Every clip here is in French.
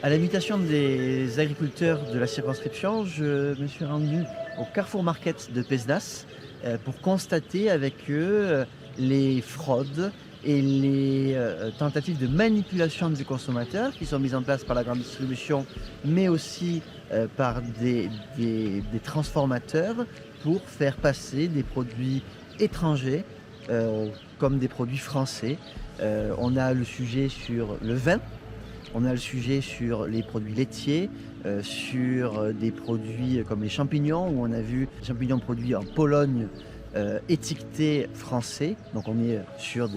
À l'invitation des agriculteurs de la circonscription, je me suis rendu au Carrefour Market de Pézenas pour constater avec eux les fraudes et les tentatives de manipulation du consommateur qui sont mises en place par la grande distribution, mais aussi par des transformateurs pour faire passer des produits étrangers comme des produits français. On a le sujet sur le vin. On a le sujet sur les produits laitiers, sur des produits comme les champignons, où on a vu des champignons produits en Pologne étiquetés français. Donc on est sur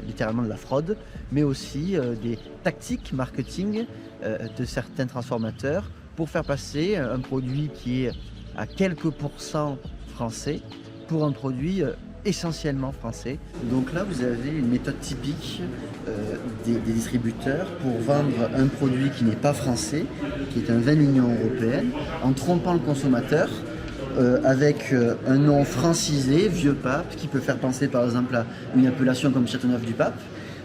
littéralement de la fraude, mais aussi des tactiques marketing de certains transformateurs pour faire passer un produit qui est à quelques pourcents français pour un produit essentiellement français. Donc là, vous avez une méthode typique des distributeurs pour vendre un produit qui n'est pas français, qui est un vin de l'Union européenne, en trompant le consommateur avec un nom francisé, vieux pape, qui peut faire penser par exemple à une appellation comme Châteauneuf-du-Pape,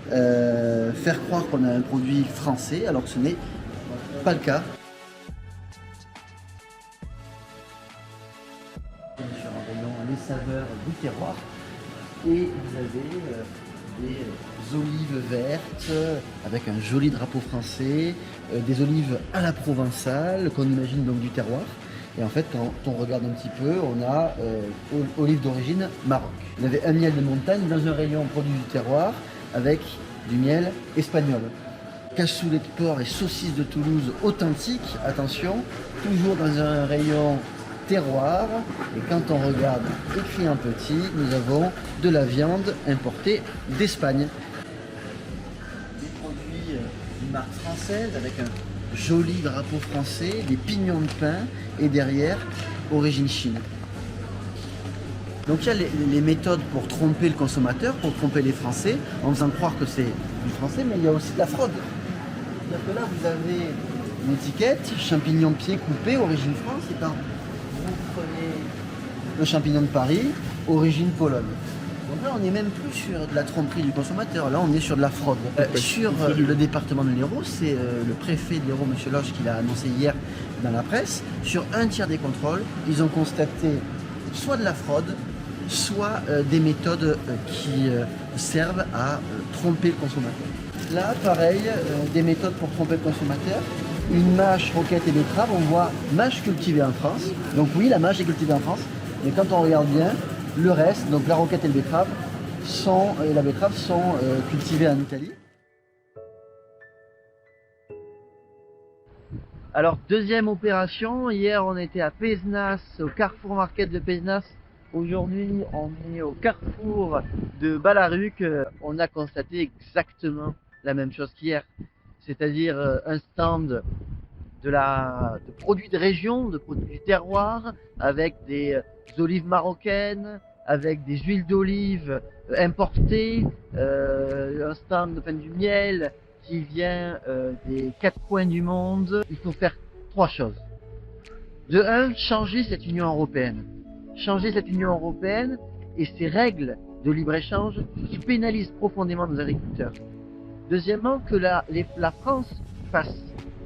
faire croire qu'on a un produit français alors que ce n'est pas le cas. Sur un rayon les saveurs du terroir et vous avez des olives vertes avec un joli drapeau français, des olives à la provençale qu'on imagine donc du terroir. Et en fait, quand on regarde un petit peu, on a olives d'origine Maroc. Vous avez un miel de montagne dans un rayon produit du terroir avec du miel espagnol. Cassoulet de porc et saucisses de Toulouse authentiques, attention, toujours dans un rayon terroir. Et quand on regarde écrit en petit, nous avons de la viande importée d'Espagne. Des produits d'une marque française avec un joli drapeau français, des pignons de pain et derrière origine Chine. Donc il y a les méthodes pour tromper le consommateur, pour tromper les Français, en faisant croire que c'est du français, mais il y a aussi de la fraude. C'est-à-dire que là vous avez une étiquette, champignon pied coupé, origine France, et quand vous prenez le champignon de Paris, origine Pologne. Donc là, on n'est même plus sur de la tromperie du consommateur, là on est sur de la fraude. Sur le département de l'Hérault, c'est le préfet de l'Hérault, M. Loche, qui l'a annoncé hier dans la presse. Sur un tiers des contrôles, ils ont constaté soit de la fraude, soit des méthodes qui servent à tromper le consommateur. Là, pareil, des méthodes pour tromper le consommateur. Une mâche, roquette et betterave, on voit mâche cultivée en France. Donc oui, la mâche est cultivée en France, mais quand on regarde bien, le reste, donc la roquette et la betterave sont cultivées en Italie. Alors deuxième opération, hier on était à Pézenas, au Carrefour Market de Pézenas. Aujourd'hui on est au Carrefour de Ballaruc. On a constaté exactement la même chose qu'hier, c'est-à-dire un stand de produits de région, de produits du terroir, avec des olives marocaines, avec des huiles d'olive importées, un stand du miel qui vient des quatre coins du monde. Il faut faire trois choses. De un, changer cette Union européenne. Changer cette Union européenne et ses règles de libre-échange qui pénalisent profondément nos agriculteurs. Deuxièmement, que la France fasse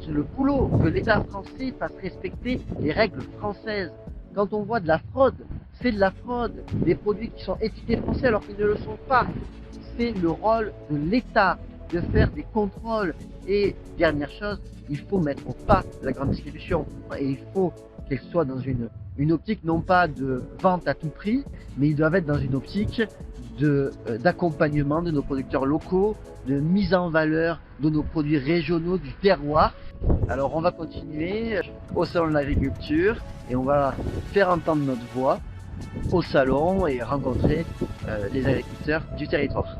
le boulot, que l'État français fasse respecter les règles françaises. Quand on voit de la fraude, c'est de la fraude. Des produits qui sont étiquetés français alors qu'ils ne le sont pas. C'est le rôle de l'État de faire des contrôles. Et dernière chose, il faut mettre au pas la grande distribution. Et il faut qu'elle soit dans une optique non pas de vente à tout prix, mais ils doivent être dans une optique d'accompagnement de nos producteurs locaux, de mise en valeur de nos produits régionaux du terroir. Alors on va continuer au salon de l'agriculture et on va faire entendre notre voix au salon et rencontrer les agriculteurs du territoire.